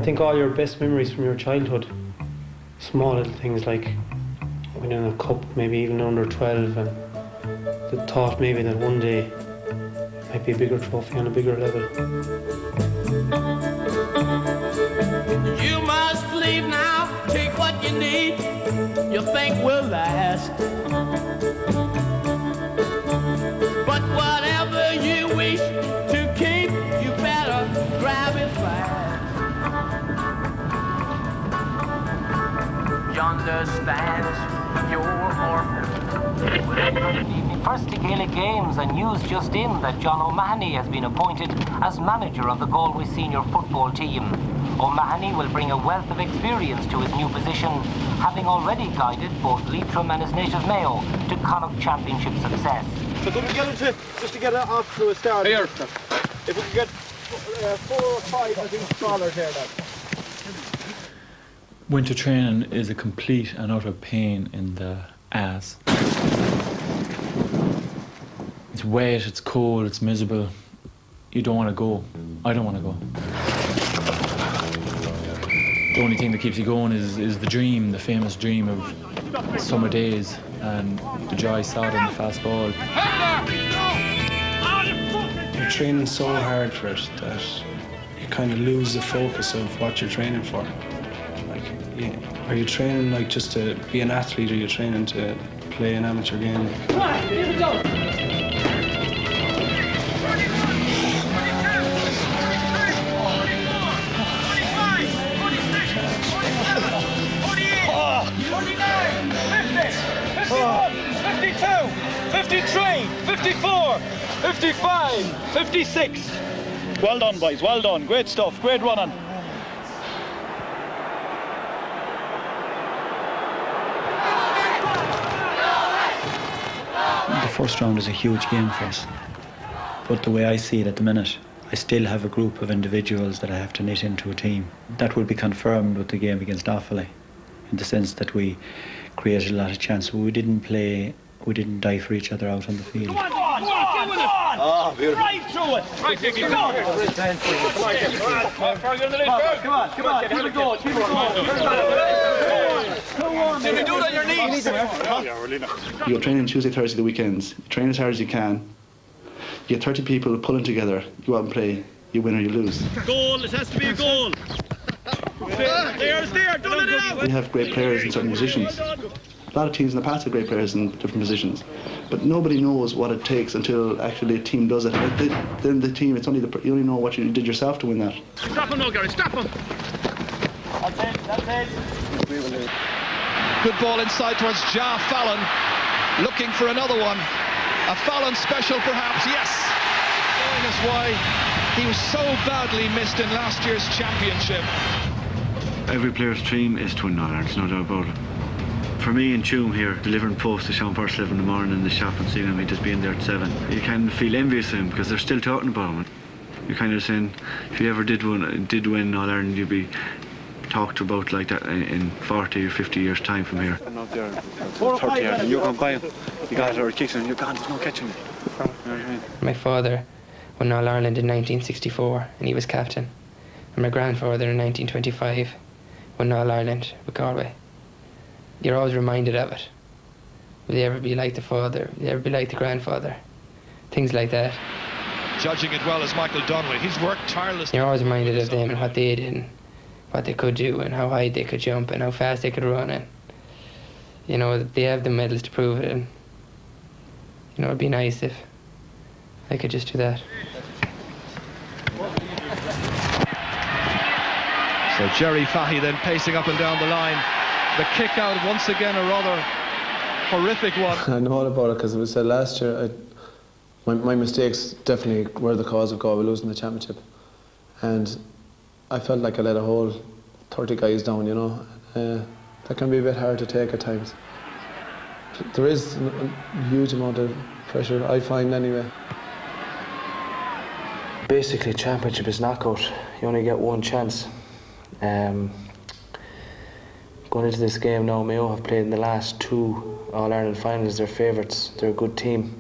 think all your best memories from your childhood, small little things like winning a cup, maybe even under 12, and the thought maybe that one day it might be a bigger trophy on a bigger level. You must leave now, take what you need, you think will last. But whatever you wish to keep, you better grab it fast. You understand, you're orphan. First to Gaelic Games, and news just in that John O'Mahony has been appointed as manager of the Galway senior football team. O'Mahony will bring a wealth of experience to his new position, having already guided both Leitrim and his native Mayo to Connacht Championship success. So could we get it just to get it off to a start? Here. If we could get 4 or 5, I think, trawlers here then. Winter training is a complete and utter pain in the ass. It's wet, it's cold, it's miserable. You don't want to go. I don't want to go. The only thing that keeps you going is the dream, the famous dream of summer days and the dry sod and the fast ball. You're training so hard for it that you kind of lose the focus of what you're training for. Are you training like just to be an athlete, or are you training to play an amateur game? Come on, here we go. Oh. 52, 53, 54, 55, 56. Well done, boys, well done. Great stuff, great running. The first round is a huge game for us. But the way I see it at the minute, I still have a group of individuals that I have to knit into a team. That will be confirmed with the game against Offaly, in the sense that we created a lot of chance. We didn't die for each other out on the field. Come on, oh, beautiful. Right through it. Right, keep it going. Come on, keep it going, keep it going. Did you do it on your knees? You go training Tuesday, Thursday, the weekends. You train as hard as you can. You get 30 people pulling together. You go out and play. You win or you lose. Goal, it has to be a goal. There's there, don't let it out. We have great players in certain positions. A lot of teams in the past have great players in different positions, but nobody knows what it takes until actually a team does it. Then the team, it's only you only know what you did yourself to win that. Stop him now, Gary, stop him. That's it. Good ball inside towards Ja Fallon, looking for another one. A Fallon special perhaps, yes. Showing us why he was so badly missed in last year's championship. Every player's dream is to win All-Ireland, there's no doubt about it. For me and Tuam here, delivering post to Sean Purcell 11 in the morning in the shop and seeing him just being there at 7, you kind of feel envious of him because they're still talking about him. You're kind of saying, if you ever did win All-Ireland, you'd be talked about like that in 40 or 50 years' time from here. I'm not there 30 years, and you're going by him. You got it or kicks and you're gone, there's no catching it. My father won All-Ireland in 1964 and he was captain. And my grandfather in 1925 won All-Ireland with Galway. You're always reminded of it. Will you ever be like the father? Will you ever be like the grandfather? Things like that. Judging it well as Michael Donnelly. He's worked tirelessly. You're always reminded of them and what they did and what they could do and how high they could jump and how fast they could run, and you know, they have the medals to prove it, and you know, it'd be nice if I could just do that. So Jerry Fahy then pacing up and down the line. The kick out, once again, a rather horrific one. I know all about it because it was said last year. My mistakes definitely were the cause of Galway losing the championship, and I felt like I let a whole 30 guys down, you know. That can be a bit hard to take at times. There is a huge amount of pressure, I find anyway. Basically, championship is knockout. You only get one chance. Going into this game now, Mayo have played in the last 2 All-Ireland finals. They're favourites. They're a good team.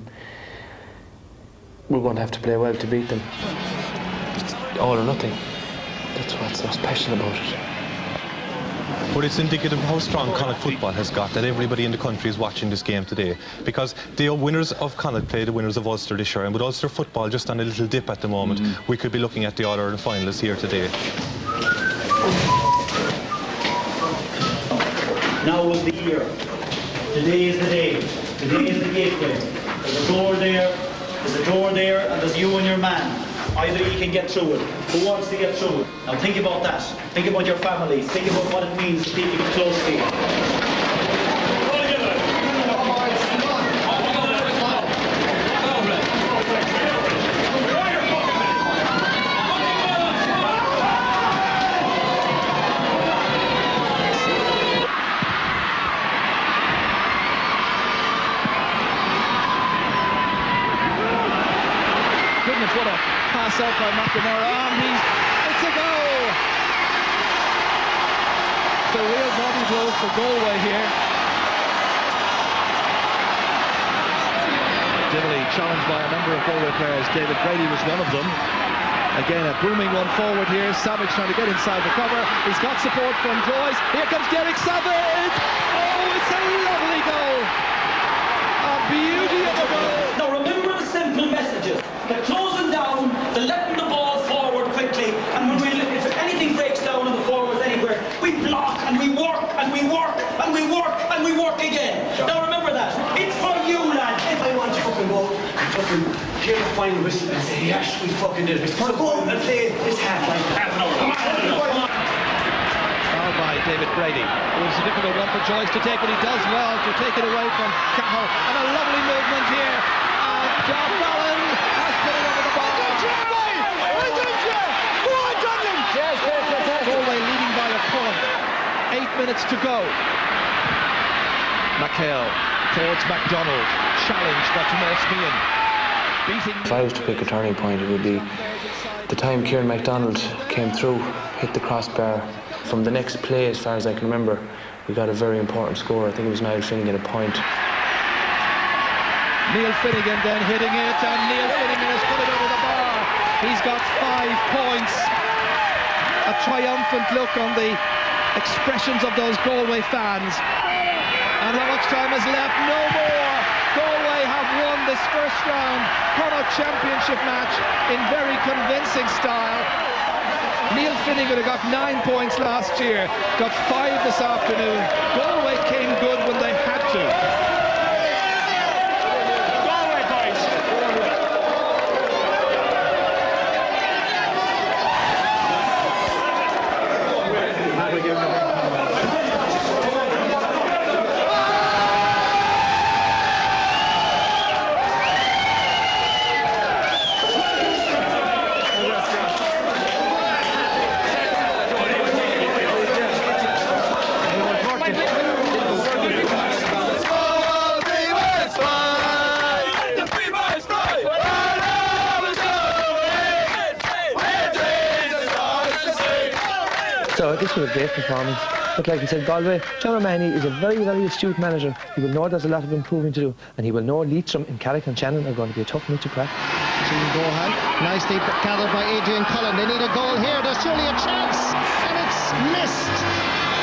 We're going to have to play well to beat them. It's all or nothing. That's what's so special about it. But it's indicative of how strong Connacht football has got, that everybody in the country is watching this game today. Because the winners of Connacht play the winners of Ulster this year, and with Ulster football just on a little dip at the moment, we could be looking at the All-Ireland finalists here today. Now is the year. Today is the day. Today is the gateway. There's a door there, and there's you and your man. Either you can get through it. Who wants to get through it? Now think about that. Think about your family. Think about what it means to people close to you. What a pass out by McNamara, and it's a goal! It's a real body blow for Galway here. Divilly challenged by a number of Galway players. David Brady was one of them. Again, a booming one forward here. Savage trying to get inside the cover. He's got support from Joyce. Here comes Derek Savage! Oh, it's a lovely goal! A beauty of a goal! Now remember the simple messages. They're closing down, they're letting the ball forward quickly, and if anything breaks down in the forwards anywhere, we block and we work and we work and we work and we work again. Sure. Now remember that. It's for you, lads. If I want to fucking go and fucking hear the final whistle and say, yes, we fucking did it. So go and play this half like half an hour. Come on. Fouled by David Brady. It was a difficult one for Joyce to take, but he does well to take it away from Cahill. And a lovely movement here. John Fallon has put it over the bar. Galway leading by a point. 8 minutes to go. McHale towards MacDonald. Challenged by Tomas Meehan. If I was to pick a turning point, it would be the time Kieran MacDonald came through, hit the crossbar. From the next play, as far as I can remember, we got a very important score. I think it was Niall Finnegan a point. Neil Finnegan then hitting it, and Neil Finnegan has put it over the bar. He's got 5 points. A triumphant look on the expressions of those Galway fans. And how much time is left? No more. Galway have won this first round Connacht Championship match in very convincing style. Neil Finnegan got 9 points last year, got 5 this afternoon. Galway came good when they had to. So this was a great performance. But like I said, Galway, John O'Mahony is a very, very astute manager. He will know there's a lot of improving to do, and he will know Leitrim and Carrick and Shannon are going to be a tough nut to crack. Gohan, nicely gathered by Adrian Cullen. They need a goal here. There's surely a chance, and it's missed.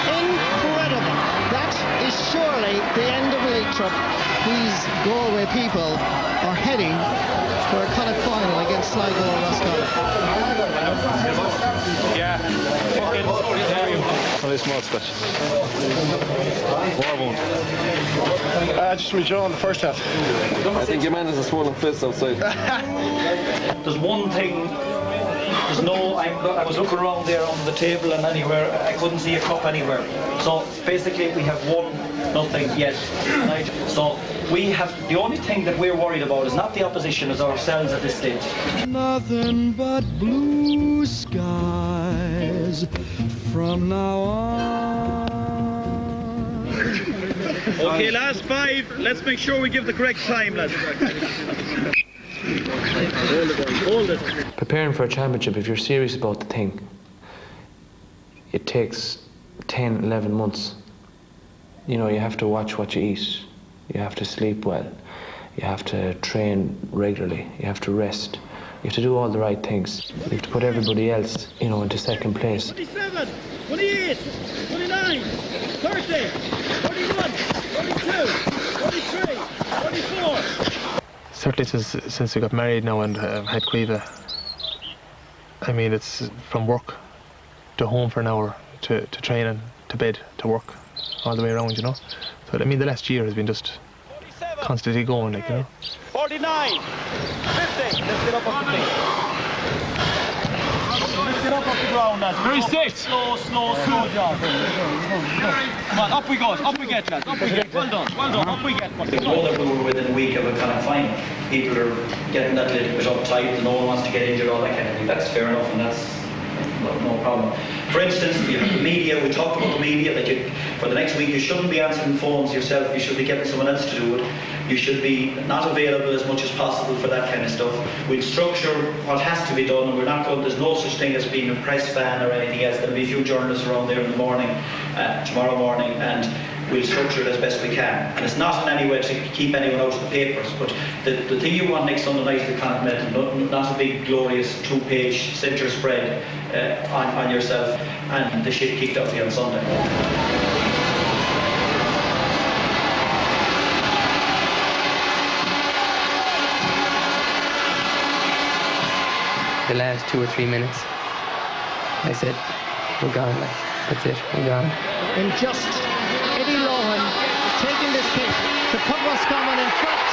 Incredible. That is surely the end of Leitrim. These Galway people are heading for a Connacht final against Sligo or Roscommon. Yeah. Only a small scratch. War wound. Just withdrawn the first half. I think your man has a swollen fist outside. There's one thing. There's no. I was looking around there on the table and anywhere. I couldn't see a cup anywhere. So basically, we have 1-0 yet. Right? So we have. The only thing that we're worried about is not the opposition, as ourselves at this stage. Nothing but blue skies from now on. Okay, last 5. Let's make sure we give the correct time, lads. Hold it. Preparing for a championship, if you're serious about the thing, it takes 10, 11 months. You know, you have to watch what you eat. You have to sleep well. You have to train regularly. You have to rest. You have to do all the right things. You have to put everybody else, into second place. 27, 28, 29, 30, 31, 32, 33, 34. Certainly since we got married now and had Cueva, I mean, it's from work to home for an hour, to training, to bed, to work, all the way around, So, I mean, the last year has been just constantly going, 49, 50, let's get up off the feet. Let's get up off the ground, lads. Very safe. Slow job. Come on, up we go, up we get, lads, up we get. Well done, up we get. We know that we were within a week of a kind of final. People are getting that little bit uptight and no one wants to get injured, all that kind of thing. That's fair enough and that's no problem. For instance, the media, we talked about the media, that for the next week you shouldn't be answering phones yourself, you should be getting someone else to do it. You should be not available as much as possible for that kind of stuff. We'll structure what has to be done, and there's no such thing as being a press fan or anything else. There'll be a few journalists around there in the morning, tomorrow morning, and we'll structure it as best we can. And it's not in any way to keep anyone out of the papers, but the thing you want next Sunday night is the Connacht Medal, not a big glorious 2-page centre spread on yourself and the shit kicked out of you on Sunday. The last 2 or 3 minutes, I said, we're gone, that's it, we're gone. And just Eddie Lohan taking this kick to put Roscommon in front.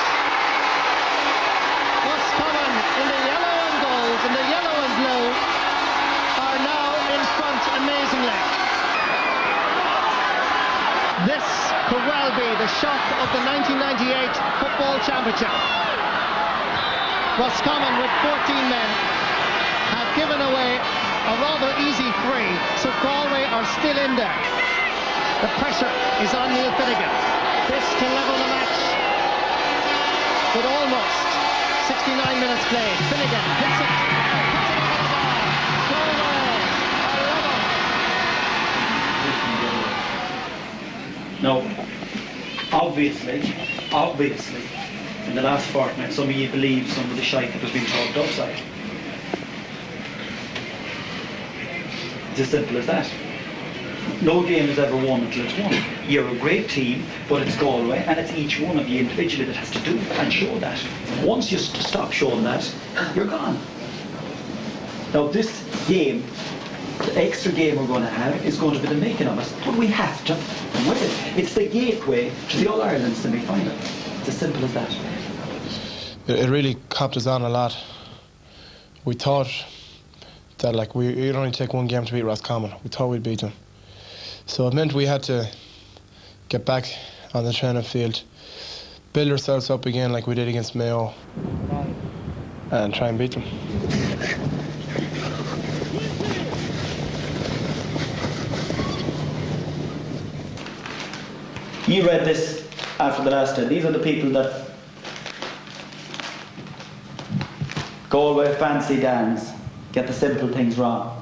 Roscommon in the yellow and gold and the yellow and blue are now in front amazingly. This could well be the shock of the 1998 Football Championship. Roscommon with 14 men have given away a rather easy free, so Galway are still in there. The pressure is on Neil Finnegan. This can level the match, but almost 69 minutes played. Finnegan hits it. Now, obviously, in the last fortnight, some of you believe some of the shite that has been talked outside. It's as simple as that. No game is ever won until it's won. You're a great team, but it's Galway, and it's each one of you individually that has to do and show that. Once you stop showing that, you're gone. Now this game, the extra game we're going to have, is going to be the making of us, but we have to win it. It's the gateway to the All-Ireland semi-final. It's as simple as that. It really copped us on a lot. We thought that it'd only take one game to beat Roscommon. We thought we'd beat them. So it meant we had to get back on the training field, build ourselves up again like we did against Mayo, and try and beat them. You read this after the last day. These are the people that Galway fancy dance, get the simple things wrong.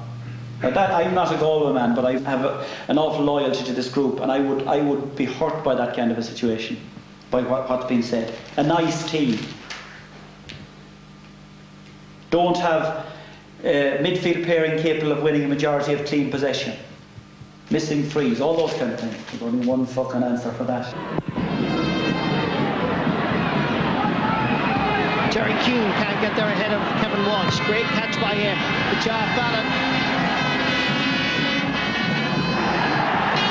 Now I'm not a Galway man, but I have an awful loyalty to this group, and I would be hurt by that kind of a situation, by what's been said. A nice team. Don't have a midfield pairing capable of winning a majority of clean possession. Missing frees, all those kind of things. There's only one fucking answer for that. Jerry Kuhn can't get there ahead of Kevin Walsh. Great catch by him. The Jar Fallon.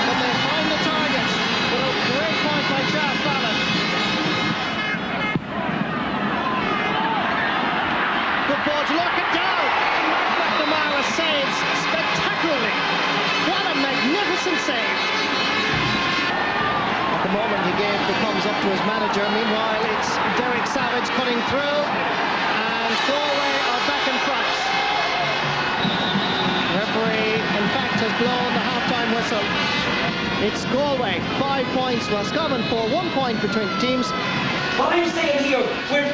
But they find the target. But a great point by Jar Fallon. Good ball to lock it down. McNamara saves spectacularly. What a magnificent save. At the moment he gave the thumbs up to his manager. Meanwhile it's Derek Savage cutting through, and Galway are back in front. The referee in fact has blown the half-time whistle. It's Galway 5 points, Roscommon 4, 1 point between the teams. What I'm saying here, we're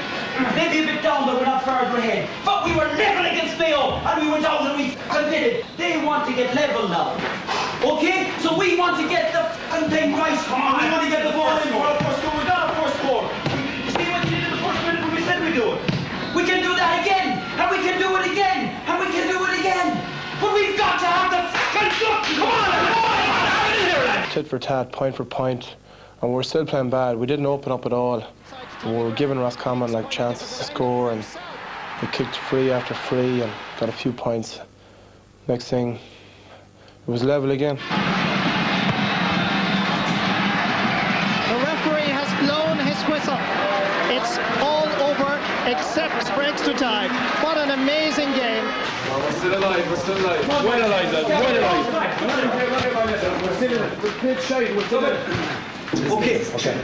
maybe a bit down, but we're not further ahead. But we were level against Mayo, and we went out and we committed. They want to get level now. Okay? So we want to get the thing right. Come on, we want to get the ball in for our first score. We got our first score. See what you did in the first minute when we said we'd do it? We can do that again, and we tit for tat, point for point, and we were still playing bad. We didn't open up at all. We were giving Roscommon like chances to score, and we kicked free after free and got a few points. Next thing, it was level again. The referee has blown his whistle. It's all over except for extra time. What an amazing game. We're still alive, we're still alive. Well alive, lads, well alive. We're still in it. We're dead shy, we're still in it. Okay.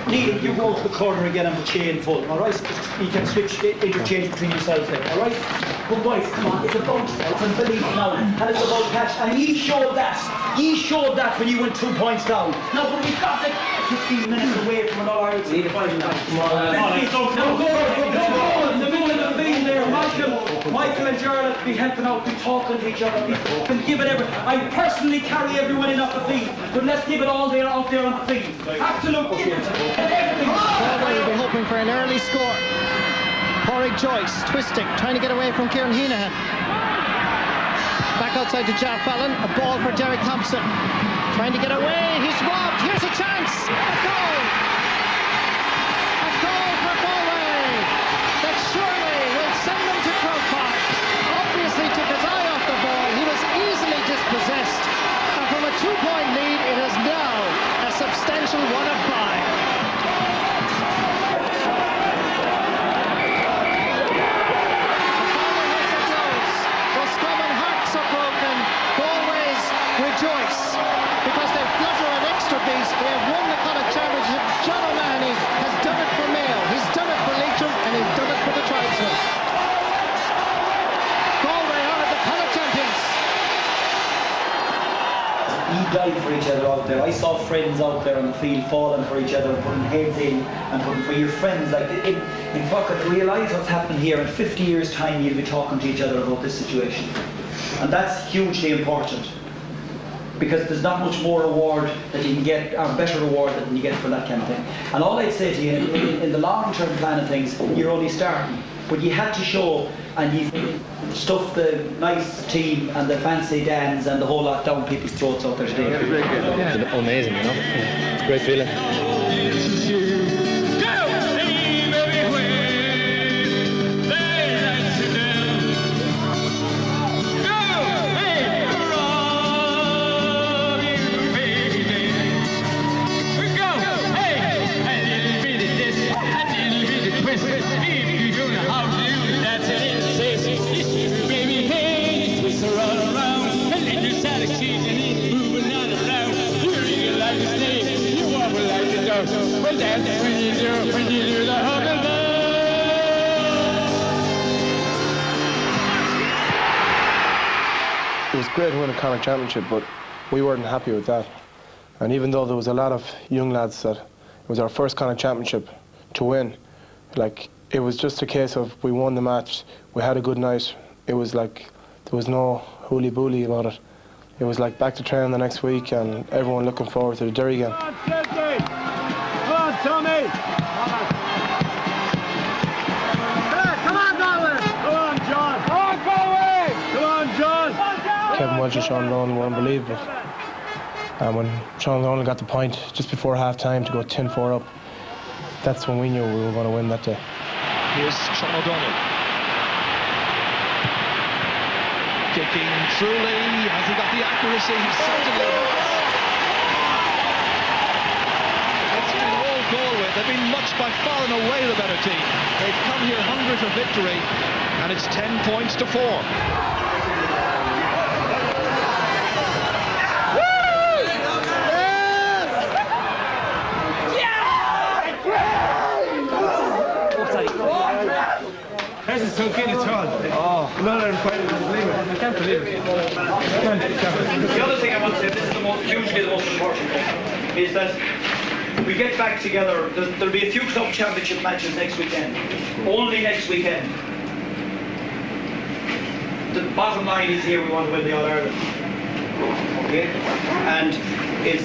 Neil, you go to the corner again and we'll chain full, alright? You can switch, interchange between yourselves there, alright? But boys, come on, it's a bounce, it's unbelievable now, and it's about catch, and ye showed that when you went 2 points down. Now, when we got like 15 minutes away from an All-Ireland semi-final now. Come on, in the middle of the field there, Michael and Gerald be helping out, be talking to each other, can give it everything. I personally carry everyone in off the field, but let's give it all there out there on the field. Absolutely. Galway will be hoping for an early score. Porrick Joyce twisting, trying to get away from Kieran Heenahan. Back outside to Jar Fallon, a ball for Derek Thompson. Trying to get away, he's robbed, here's a chance, a goal! A goal for Galway that surely will send them to Croke Park. Obviously took his eye off the ball, he was easily dispossessed. And from a 2-point lead, it is now a substantial 1 of 5. Rejoice, because they've got her an extra beast. They have won the Connacht Championship. John O'Mahony has done it for Mayo, he's done it for Leitrim, and he's done it for the tribesmen. Galway are the Connacht champions. You died for each other out there. I saw friends out there on the field falling for each other, putting heads in and putting for your friends. Like in Fucker, to realise what's happening here in 50 years' time, you'll be talking to each other about this situation. And that's hugely important. Because there's not much more reward that you can get, or better reward than you get for that kind of thing. And all I'd say to you, in the long-term plan of things, you're only starting. But you had to show, and you stuffed the nice team and the fancy dance and the whole lot down people's throats out there today. Yeah, it's amazing, you know. It's a great feeling. It was great to win a Connacht Championship, but we weren't happy with that. And even though there was a lot of young lads that it was our first Connacht Championship to win, like it was just a case of we won the match, we had a good night. It was like there was no hooly-booly about it. It was like back to training the next week and everyone looking forward to the Derry game. Come on, Tommy! Come on, Galway! Come on, John! Come on, Galway! Come on, John! Kevin Welch and Sean Lohan were unbelievable. And when Sean Lohan got the point just before half-time to go 10-4 up, that's when we knew we were going to win that day. Here's Sean O'Donnell. Kicking truly. Has he got the accuracy? He certainly has. It's been all Galway. They've been much by far and away the better team. They've come here hungry for victory, and it's 10 points to 4. This is so good, it's hard. Oh, no, I can't believe it. The other thing I want to say, this is hugely the most important thing, is that we get back together. There'll be a few club championship matches next weekend. Only next weekend. The bottom line is here, we want to win the All-Ireland. Okay? And it's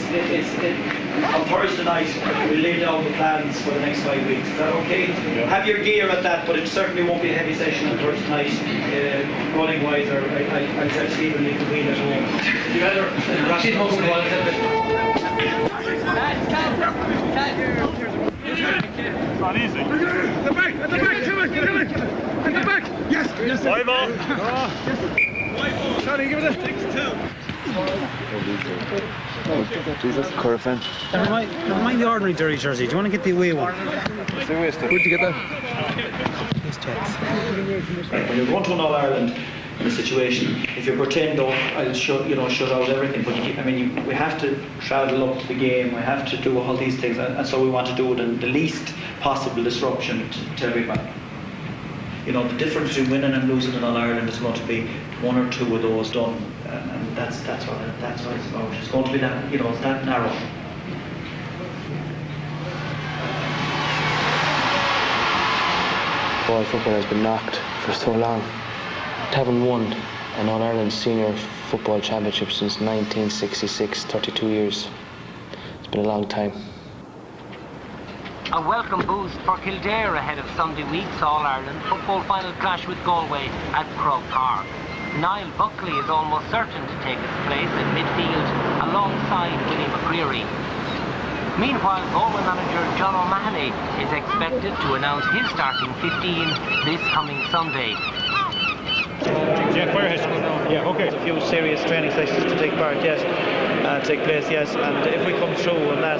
on Thursday night, we lay down the plans for the next 5 weeks. Is that okay? Yeah. Have your gear at that, but it certainly won't be a heavy session on Thursday night, running-wise, or I'll tell Stephen leave the wheel at home. You better, Rashid Hoskin, It's not easy. At the back, at the back, at the back. Yes, yes. 5-0. Johnny, give it a 6-2. Jesus, Corfin. Never mind the ordinary dirty jersey. Do you want to get the away one? Where'd you get that? When you're going to an All-Ireland in a situation, if you pretend, I'll shut out everything, but we have to travel up to the game, we have to do all these things, and so we want to do it in the least possible disruption to everybody. The difference between winning and losing in All-Ireland is going to be one or two of those done, and that's what it's about. It's going to be that, it's that narrow. Boy, football has been knocked for so long. Haven't won an All-Ireland Senior Football Championship since 1966, 32 years. It's been a long time. A welcome boost for Kildare ahead of Sunday week's All-Ireland football final clash with Galway at Croke Park. Niall Buckley is almost certain to take his place in midfield alongside Willie McCreary. Meanwhile, Galway manager John O'Mahony is expected to announce his starting 15 this coming Sunday. Yeah, fire ahead. Yeah, okay. There's a few serious training sessions to take place, yes. And if we come through on that,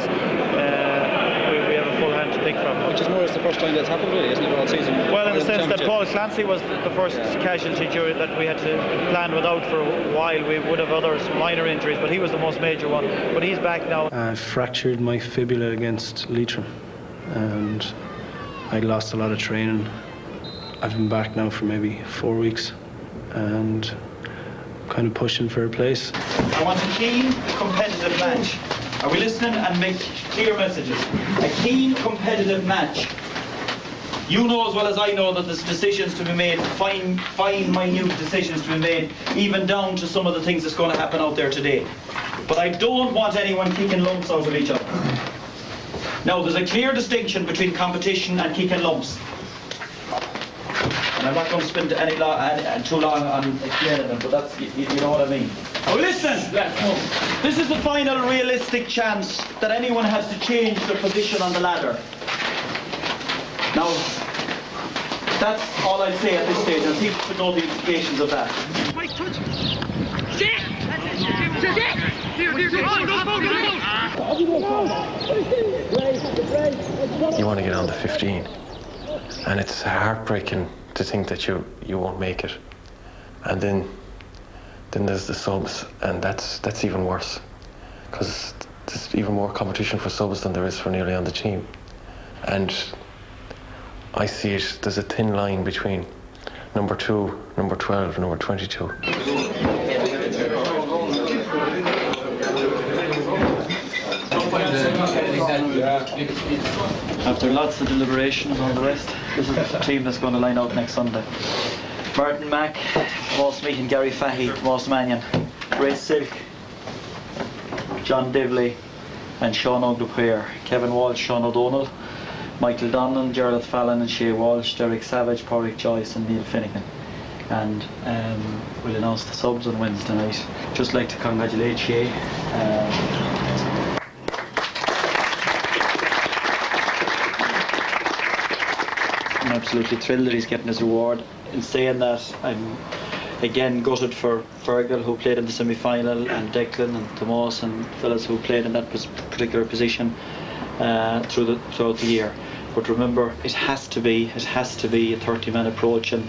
we have a full hand to pick from. Which is more or less the first time that's happened, really, isn't it, all season? Well, in the sense that Paul Clancy was the first casualty that we had to plan without for a while. We would have other minor injuries, but he was the most major one. But he's back now. I fractured my fibula against Leitrim, and I lost a lot of training. I've been back now for maybe 4 weeks, and kind of pushing for a place. I want a keen, competitive match. Are we listening? And make clear messages. A keen, competitive match. You know as well as I know that there's decisions to be made, fine, minute decisions to be made, even down to some of the things that's going to happen out there today. But I don't want anyone kicking lumps out of each other. Now, there's a clear distinction between competition and kicking lumps. And I'm not going to spend too long on explaining them, but that's, you know what I mean. Now listen, this is the final realistic chance that anyone has to change their position on the ladder. Now, that's all I'll say at this stage, and people should know the implications of that. You want to get on the 15, and it's heartbreaking to think that you won't make it, and then there's the subs, and that's even worse, because there's even more competition for subs than there is for nearly on the team, and I see it. There's a thin line between number 2, number 12, and number 22. After lots of deliberation and all the rest, this is the team that's going to line out next Sunday. Martin Mack, Moss Meehan, Gary Fahy, Moss Mannion, Ray Silk, John Divley, and Sean O'Dupuyer, Kevin Walsh, Sean O'Donnell, Michael Donnan, Gerald Fallon and Shea Walsh, Derek Savage, Pádraig Joyce and Neil Finnegan. And we'll announce the subs on Wednesday night. Just like to congratulate Shea. I'm absolutely thrilled that he's getting his reward. In saying that, I'm again gutted for Fergal, who played in the semi-final, and Declan and Tomas and fellas who played in that particular position throughout the year. But remember, it has to be a 30-man approach, and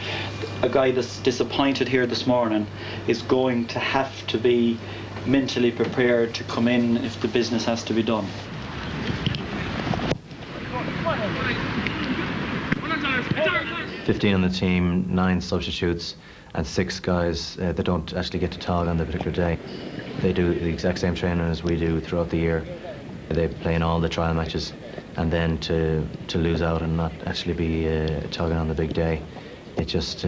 a guy that's disappointed here this morning is going to have to be mentally prepared to come in if the business has to be done. "15 on the team, 9 substitutes, and 6 guys that don't actually get to tog on the particular day. They do the exact same training as we do throughout the year. They play in all the trial matches, and then to lose out and not actually be togging on the big day, it just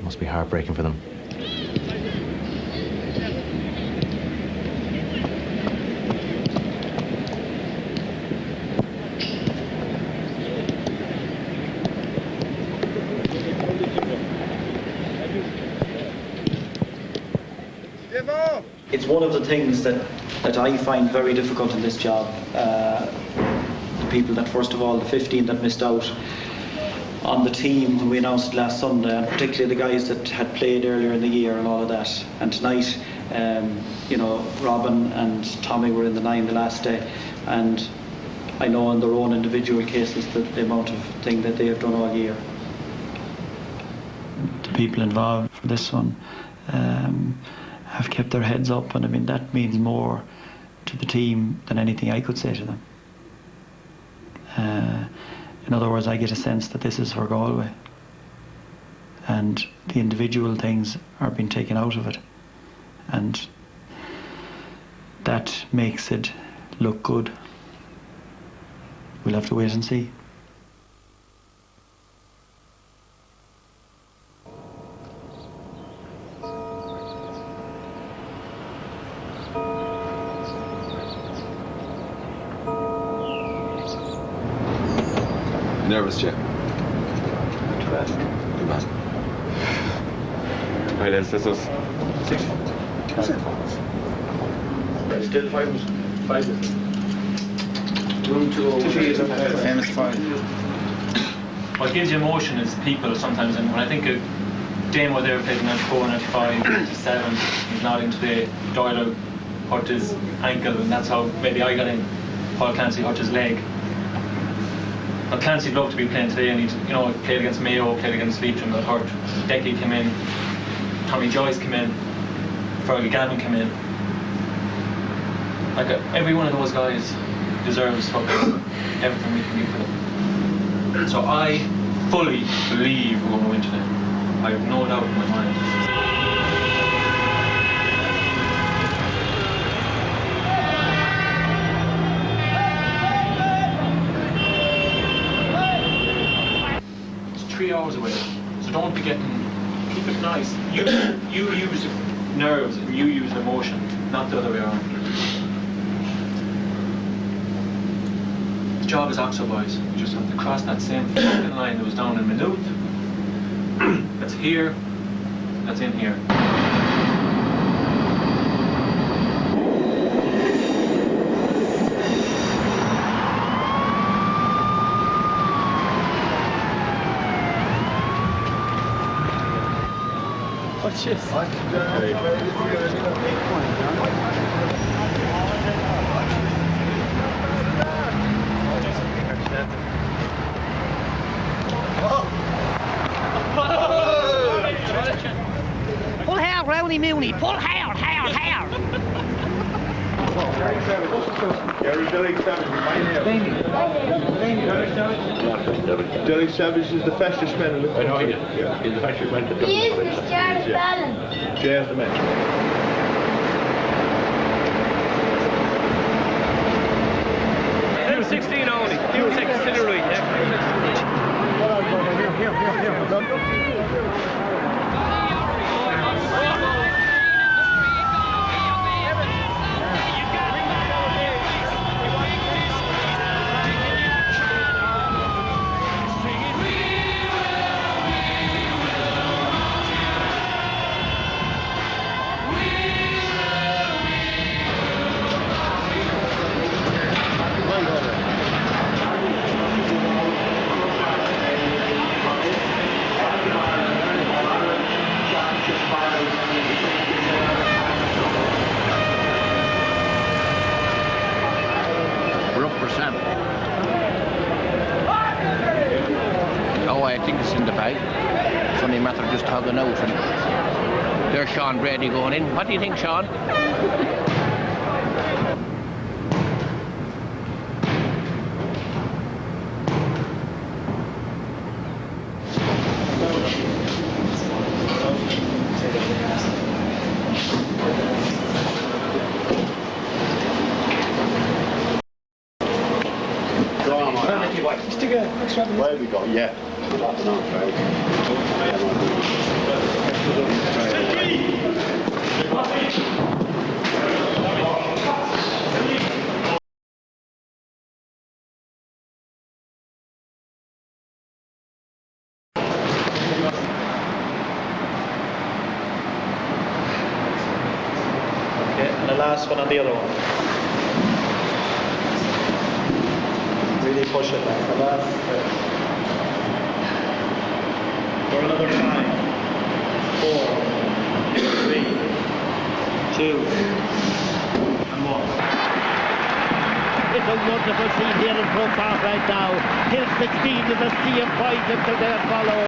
must be heartbreaking for them. It's one of the things that I find very difficult in this job. The people that, first of all, the 15 that missed out on the team when we announced it last Sunday, and particularly the guys that had played earlier in the year and all of that. And tonight, you know, Robin and Tommy were in the 9 the last day, and I know in their own individual cases the amount of thing that they have done all year. The people involved for this one have kept their heads up, and I mean that means more to the team than anything I could say to them. In other words, I get a sense that this is for Galway, and the individual things are being taken out of it, and that makes it look good. We'll have to wait and see. Nervous, Jim? Good man. Right, lads, this is 6. Still 5. Room 2 famous 5. What gives you emotion is people sometimes, and when I think of Damo there played in 94, 95, 97, he's not in today. Doyle hurt his ankle, and that's how maybe I got in. Paul Clancy hurt his leg. Now Clancy'd love to be playing today, and he, you know, played against Mayo, played against Leitrim, got hurt. Decky came in, Tommy Joyce came in, Fergie Gavin came in. Like every one of those guys deserves everything we can do for them. So I fully believe we're going to win today. I have no doubt in my mind. It's 3 hours away, so don't be keep it nice. You use nerves and you use emotion, not the other way around. The job is Oxo boys. You just have to cross that same fucking line that was down in Maynooth. That's here. That's in here. Watch this. Pull hard, Rowdy Mooney. Pull hard, hard, hard. Derek Savage is the fastest man in the country. I know he is. Yeah. He's the fastest man to do it. He is Mr. Jared Fallon. Jared's the man. 16 only. You take considerably. I think it's in the bag. It's only a matter of just tugging out. And there's Sean Brady going in. What do you think, Sean? Where we go? Yeah. the last one on the other one. Really push it, like the last bit. For another 5, 4, 3, 2, and 1. It's a wonderful scene here in Croke Park right now. Hill 16 is a sea of points until they follow.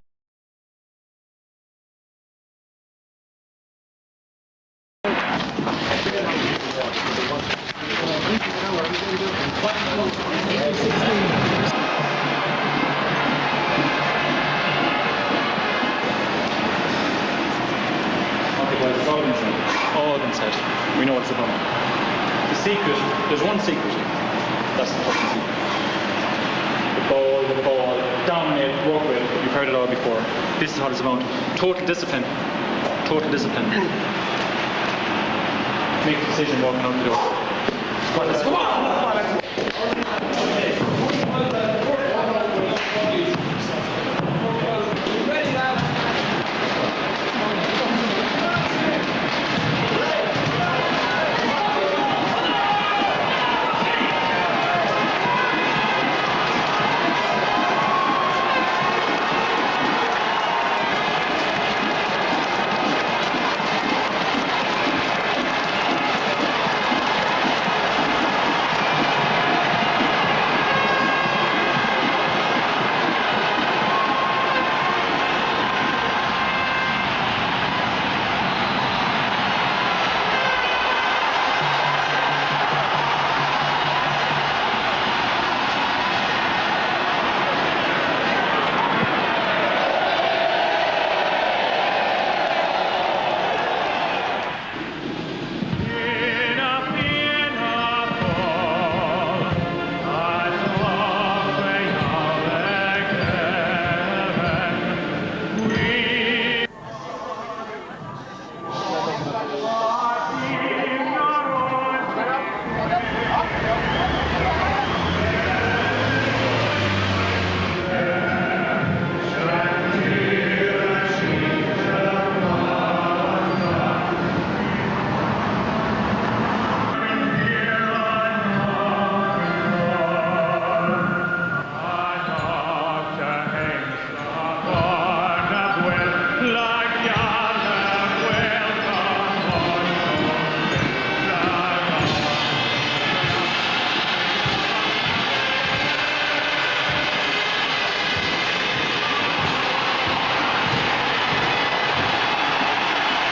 All been said. We know what it's about. The secret, there's one secret. That's the fucking secret. The ball, dominate, work with it. You've heard it all before. This is what it's about. Total discipline. Total discipline. Make the decision walking out the door. Come on!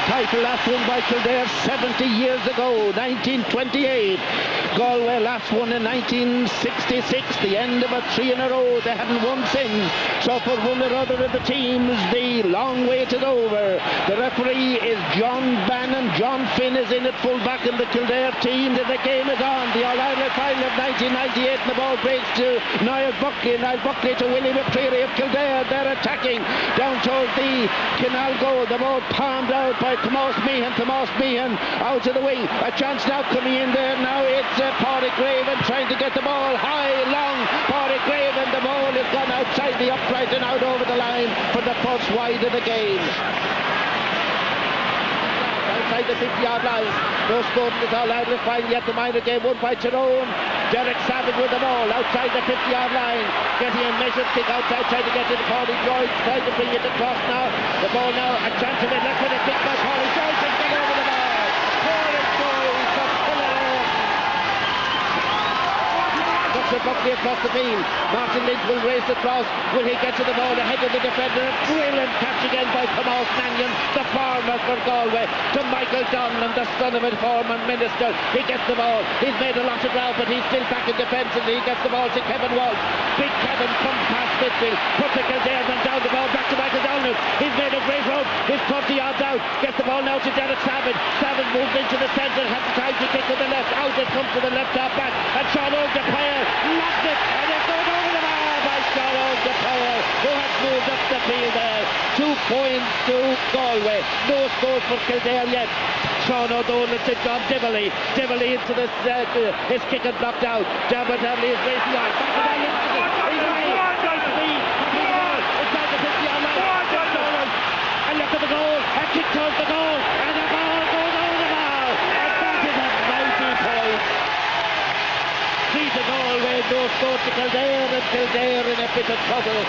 Title last won by Kildare 70 years ago, 1928. Galway last won in 1966, the end of a 3 in a row. They hadn't won since. So for one or other of the teams, the long wait is over. The referee is John Bannon. John Finn is in at full back in the Kildare team. The game is on. The All-Ireland final of 1998, and the ball breaks to Niall Buckley. Niall Buckley to Willie McCreary of Kildare. They're attacking down towards the canal goal. The ball palmed out by Tomás Meehan. Tomás Meehan out to the wing. A chance now coming in there. Now it's Pádraig Graven trying to get the ball high, long. Pádraig Graven, the ball has gone outside the upright and out over the line for the first wide of the game. Outside the 50-yard line. No score in the All-Ireland final yet. The minor game won by Tyrone. Derek Savage with the ball outside the 50-yard line. Getting a measured kick outside, trying to get to the Pádraig Joyce, trying to bring it across now. The ball now, a chance of it, left with a kick by Pádraig Joyce and get over the ball. Pádraig Joyce from Kildare. Dr. Buckley across the field. Martin Lynch will race across. Will he get to the ball ahead of the defender? Brilliant catch again by Tomás Mannion, the farmer for Galway, to Michael Donlan, the son of a former minister. He gets the ball. He's made a lot of ground, but he's still back in defence, and he gets the ball to Kevin Walsh. Big Kevin comes past midfield, puts the Kildareman down the ball, back to Michael Donlan. He's made a great run. He's 20 yards out. Gets the ball now to Derek Savage. Savage moves into the centre, has time to kick to the left. Out it comes to the left half back, and Sean O'Dwyer locked it, and it's going over the bar by Sean O'Dwyer, who has moved up the field there. 2 points to Galway. No scores for Kildare yet. Sean O'Donnell to John Divilly. Divilly into the his kick and blocked out. Dermot Hamley is racing on. Back to the left. He's away. It's down the 50-yard line. And look at the goal. A kick towards the goal. And the ball goes over the bar. And that is a no score to Kildare, and Kildare in a bit of trouble.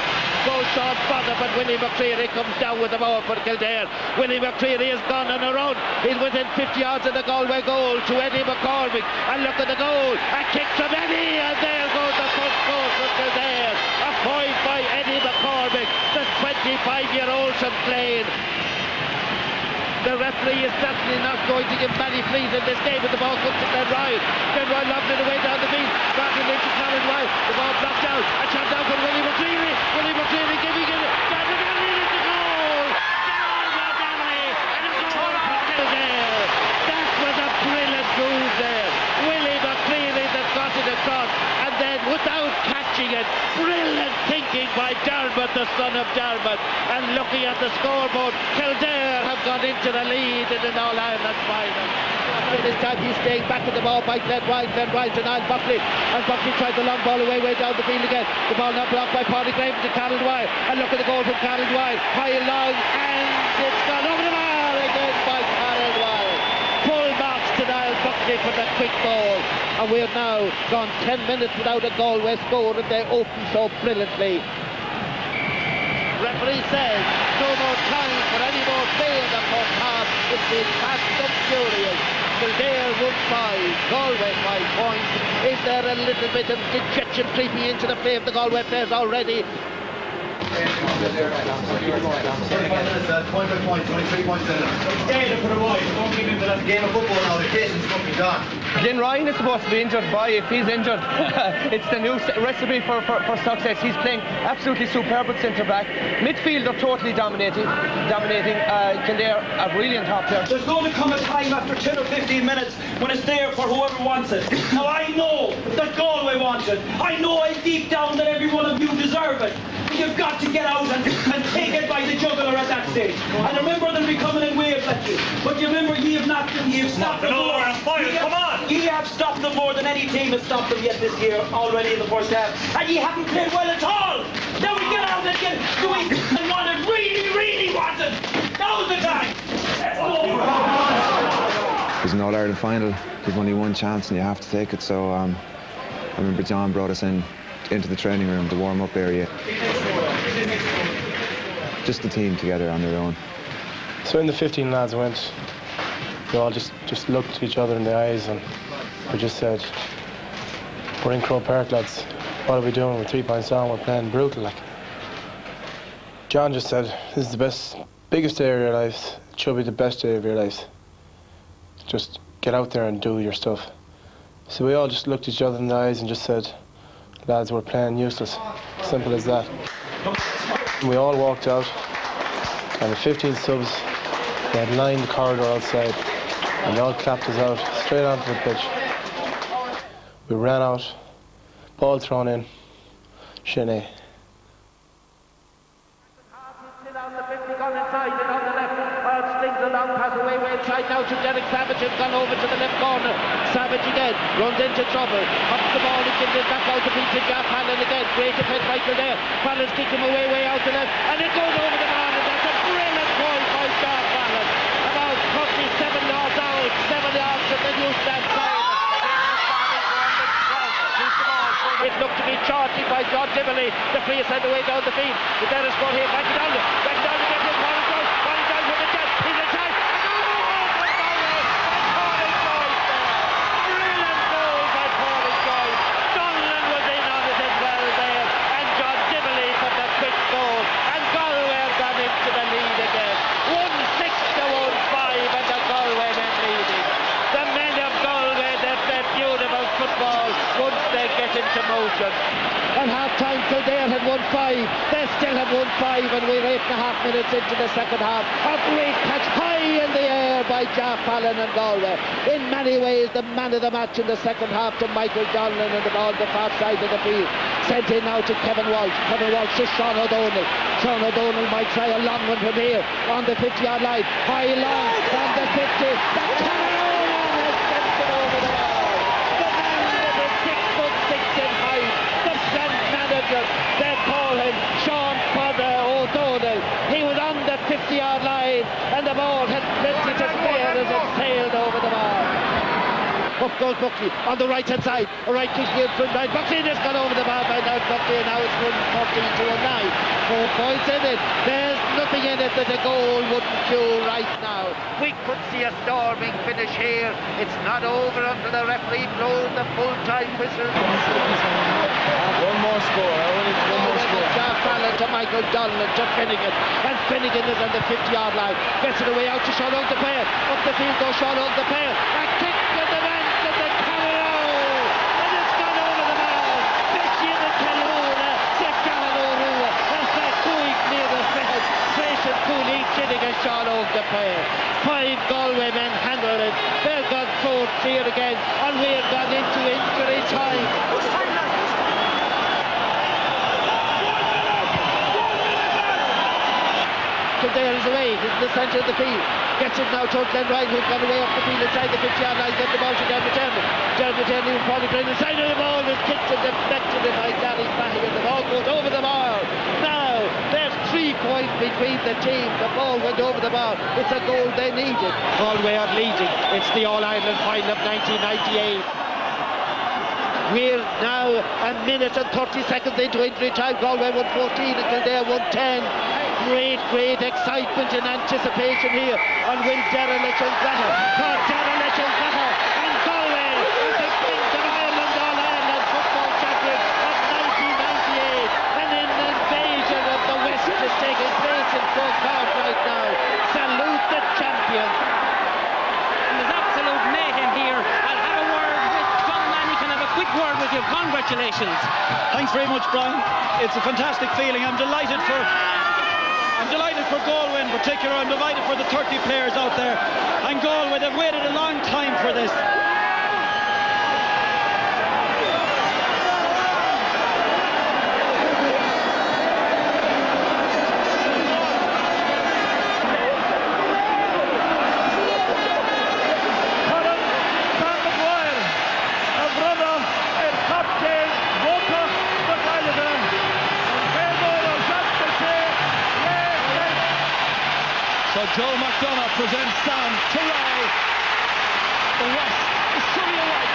Goal shot bottom, but Willie McCreary comes down with the ball for Kildare. Willie McCreary has gone on a run. He's within 50 yards of the Galway goal to Eddie McCormick. And look at the goal. A kick from Eddie, and there goes the first goal for Kildare. A point by Eddie McCormick, the 25-year-old from Clane. The referee is certainly not going to give many fleas in this game, but the ball comes to Glen Ryan. Glen Ryan lobbed it away down the field, backing into Colin White. The ball blocked out. A shot down for Willie McCreary. Willie McCreary giving it. Darren McCreary is the goal. Darren McCreary and a goal for Kildare. That was a brilliant move there. Willie McCreary that got it across, and then without catching it, brilliant thinking by Dermot, the son of Dermot. And looking at the scoreboard, Kildare have gone into the lead in an All-Ireland final. This time he's staying back at the ball by Glen Ryan to Niall Buckley, and Buckley tried the long ball away way down the field again. The ball now blocked by Paddy Graham to Carol Dwyer, and look at the goal from Carol Dwyer, high and long, and it's gone over the bar again by Carol Dwyer. Full marks to Niall Buckley for the quick goal, and we have now gone 10 minutes without a Galway score, and they open so brilliantly. Referee says no more time for any more play in the first half. It's been fast and furious. Kildare 1-5, Galway 5 points. Is there a little bit of dejection creeping into the play of the Galway players already? Point by point, 23 points in it. Stay for the boys. Don't give him to that game of football now. The patience must be gone. Glen Ryan is supposed to be injured. Boy, if he's injured, it's the new recipe for success. He's playing absolutely superb at centre-back. Midfield are totally dominating. Kildare are brilliant top there. There's going to come a time after 10 or 15 minutes when it's there for whoever wants it. Now I know that Galway wants it. I know deep down that every one of you deserve it. But you've got to get out and take it by the jugular at that stage. I remember them becoming in waves at you. But you remember ye have stopped them more. Come on! Ye have stopped them more than any team has stopped them yet this year, already in the first half. And ye haven't played well at all! Now we get out and get doing and want it, really want it! Now's the time! There's an All-Ireland final. There's only one chance and you have to take it. So I remember John brought us into the training room, the warm-up area. Just the team together on their own. So when the 15 lads went, we all just looked each other in the eyes and we just said, we're in Croke Park, lads. What are we doing? We're 3 points down, we're playing brutal. Like. John just said, this is the biggest day of your lives. It should be the best day of your lives. Just get out there and do your stuff. So we all just looked each other in the eyes and just said, lads, we're playing useless. Simple as that. And we all walked out, and the 15 subs, they had lined the corridor outside, and they all clapped us out, straight onto the pitch. We ran out, ball thrown in, Shinny. Inside now to Derek Savage, has gone over to the left corner. Savage again, runs into trouble. Hops the ball and gives it back out to Peter Gaff. Fallon again, great defense right there. Fallon's kicking him way out to left, and it goes over the bar, and that's a brilliant goal by Gaff Fallon. About 47 yards out, 7 yards from the new stand side. It looked to be charging by John Dibley. The free is sent away down the field. The Dennis ball here, back down again, his ball is down for the jet. He's in time. Into motion. At half-time, Kildare had won 5. They still have won 5, and we're 8.5 minutes into the second half. A great catch high in the air by Jeff Fallon and Galway. In many ways, the man of the match in the second half to Michael Donlan, and the ball on the far side of the field. Sent in now to Kevin Walsh. Kevin Walsh to Sean O'Donnell. Sean O'Donnell might try a long one from here on the 50-yard line. High long from the 50. They call him Sean O'Donnell. He was on the 50-yard line, and the ball had plenty to spare as it sailed over the bar. Up goes Buckley on the right hand side. A right kick here from right. Buckley has gone over the bar by now. Buckley now it's 114 to a 9. 4 points in it. There's nothing in it that a goal wouldn't cure right now. We could see a storming finish here. It's not over until the referee blows the full-time whistle. One more score. One more score. John Fallon to Michael Donlan to Finnegan. And Finnegan is on the 50-yard line. Gets it away out to Sean O'Depere. Up the field goes Sean O'Depere. A kick in the man to the Carroll. And it's gone over the ball. Fishy the Calhoun. The Calhoun. And the Coig near the fence. Tracy Cooley kidding at Sean O'Depere. 5 Galway men handled it. They've got 4 clear again. And we've gone into injury time. There is away, he's in the centre of the field. Gets it now towards Glen Ryan, who's gone away up the field inside the 50-yard line. Get the ball to Dermot Turney. Dermot Turney will probably play the side of the ball. Is kicked and deflected by Danny Fahey, and the ball goes over the bar. Now, there's 3 points between the teams. The ball went over the bar. It's a goal they needed. Galway are leading. It's the All-Ireland final of 1998. We're now a minute and 30 seconds into injury time. Galway 114 and Kildare 110. Great excitement and anticipation here on Will Derelich's better. For Derelich's better. And Galway is the Kings of Ireland All-Ireland football champion of 1998. And an invasion of the West is taking place in Croke Park right now. Salute the champion. There's absolute mayhem here. I'll have a word with John Manny. Can I have a quick word with you? Congratulations. Thanks very much, Brian. It's a fantastic feeling. I'm delighted for Galway in particular. I'm delighted for the 30 players out there. And Galway, they've waited a long time for this. So Joe McDonough presents down to Ray. The West is fully awake.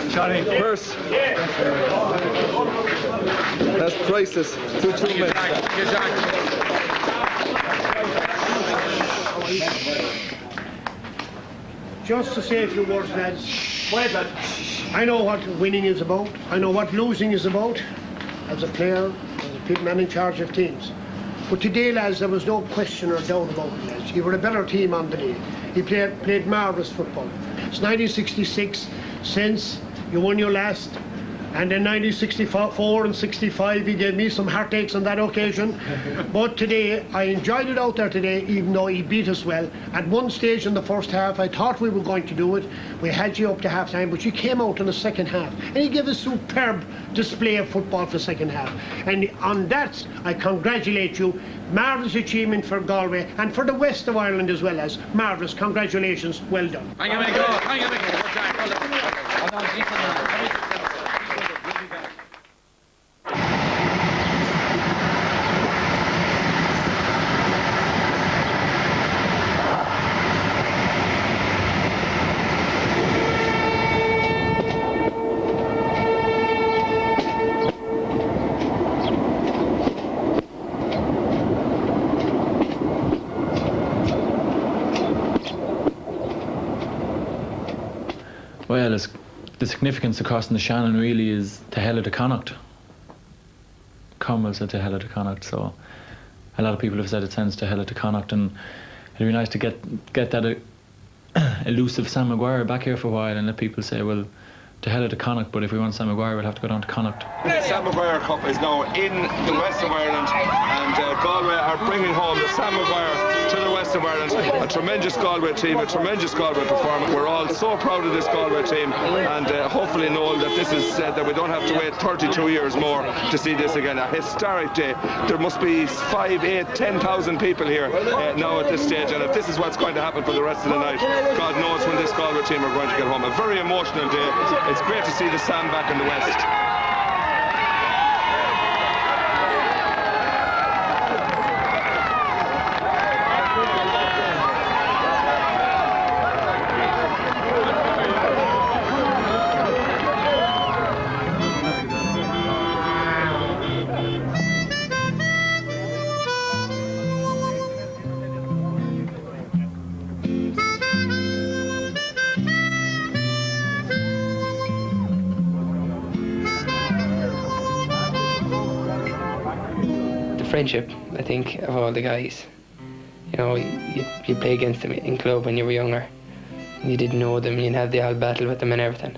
Johnny, purse. That's priceless. 2 minutes. Just to say a few words, lads. I know what winning is about. I know what losing is about as a player, as a man in charge of teams. But today, lads, there was no question or doubt about it, lads. You were a better team on the day. You played marvellous football. It's 1966 since you won your last, and in 1964 and 65 he gave me some heartaches on that occasion. But today, I enjoyed it out there today, even though he beat us well. At one stage in the first half, I thought we were going to do it. We had you up to half time, but you came out in the second half, and he gave a superb display of football for the second half. And on that, I congratulate you. Marvellous achievement for Galway and for the west of Ireland as well as marvellous. Congratulations, well done. Thank you, Michael. Thank you, Michael. Well, the significance of crossing the Shannon really is to hell of the Connacht. Cromwell said to hell of the Connacht, so a lot of people have said it sends to hell of the Connacht, and it'd be nice to get that elusive Sam Maguire back here for a while and let people say, well, to hell of the Connacht, but if we want Sam Maguire, we'll have to go down to Connacht. The Sam Maguire Cup is now in the west of Ireland, and Galway are bringing home the Sam Maguire to the west of Ireland. A tremendous Galway team, a tremendous Galway performance. We're all so proud of this Galway team, and hopefully know that this is that we don't have to wait 32 years more to see this again. A historic day. There must be 5, 8, 10,000 people here now at this stage, and if this is what's going to happen for the rest of the night, God knows when this Galway team are going to get home. A very emotional day. It's great to see the Sam back in the West. Friendship, I think, of all the guys. You know, you play against them in club when you were younger. You didn't know them, you'd have the odd battle with them and everything.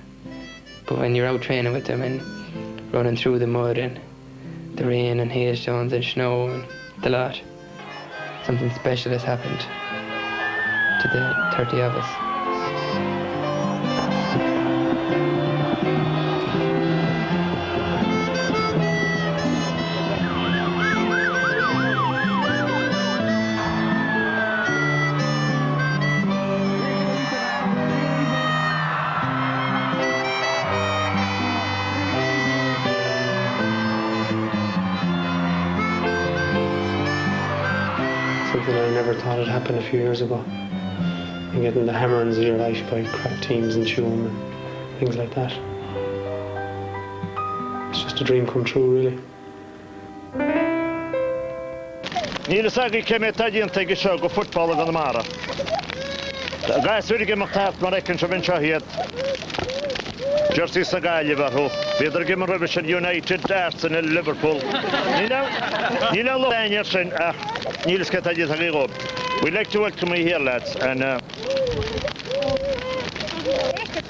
But when you're out training with them and running through the mud and the rain and hailstones and snow and the lot, something special has happened to the 30 of us. Something I never thought had happened a few years ago. And getting the hammerings of your life by crack teams and Tuam and things like that. It's just a dream come true, really. Níl sagi cemé tadíon teigi seo go football gan mara. Gais wedi gymach mar ekin trefyn siahiad. Jersey Sagali farhw. Bydd ar gymryd rybys yn United Arsenal in Liverpool. Níl lo Daniels yn Níl sgetadig hagi gob. We'd like to welcome you here, lads, and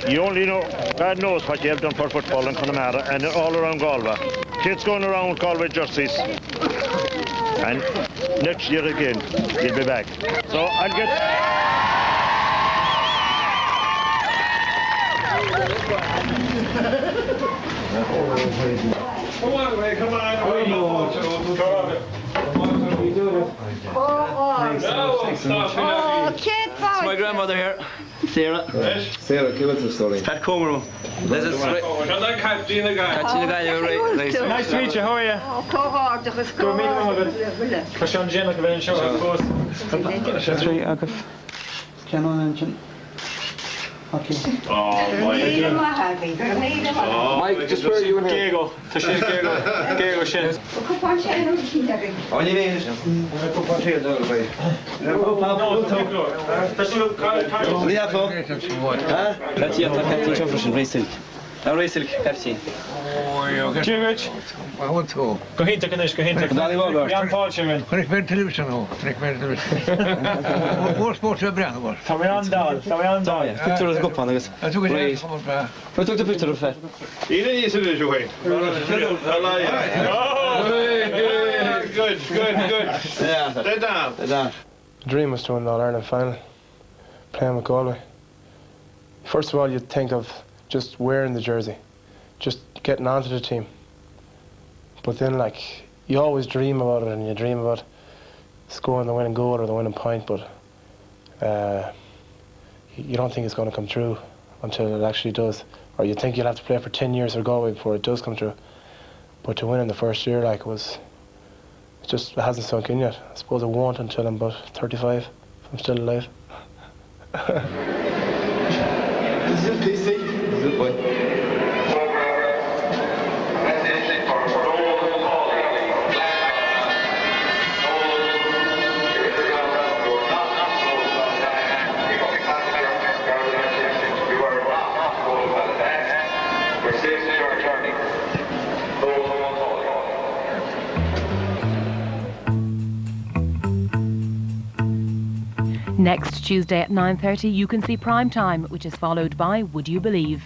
you only know, God knows what you have done for football in Connemara and all around Galway. Kids going around with Galway jerseys. And next year again, you'll be back. So I'll get... Come on, man, come on. Oh, Kate, it's my grandmother here, Sarah. Sarah, give us a story. It's Pat Comer. This is right. Nice to meet you. How are you? Go meet him. Christian Jenna, come in, show of course. Okay. Mike, just where are you in here? Diego. Diego Shin. On je neemt Kom maar hier door bij. Ja, voor. Hè? Laat je dat het niet over zijn racing. Nou racing, FC. Jimich. Wat go? Go heen, go heen. Jan Paul Shin. Ik ben televisie nou. Ik ben televisie. Waar sport je brengen was? Tamian Dal. Picture is goed van dus. Dat doe ik niet. Wat doet de picture of? Iedereen is er zo heen. Good. Yeah. They're down. The dream was to win the All-Ireland final, playing with Galway. First of all, you'd think of just wearing the jersey, just getting onto the team. But then, like, you always dream about it, and you dream about scoring the winning goal or the winning point, but you don't think it's going to come true until it actually does. Or you think you'll have to play for 10 years for Galway before it does come true. But to win in the first year, like, it hasn't sunk in yet. I suppose it won't until I'm about 35, if I'm still alive. Is it PC? Is it boy? Next Tuesday at 9:30 you can see Prime Time, which is followed by Would You Believe?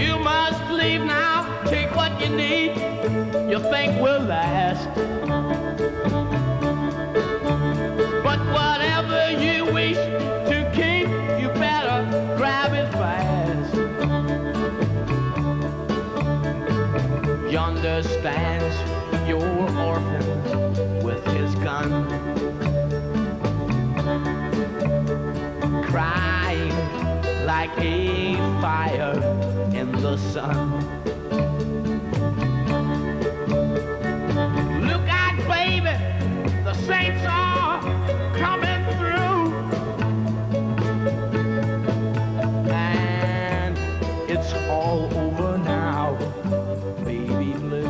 You must leave now, take what you need, you think will last. But whatever you wish to keep, you better grab it fast. Yonder stands your orphan with his gun, crying like a fire in the sun. Look out, baby, the saints are coming through, and it's all over now, baby blue.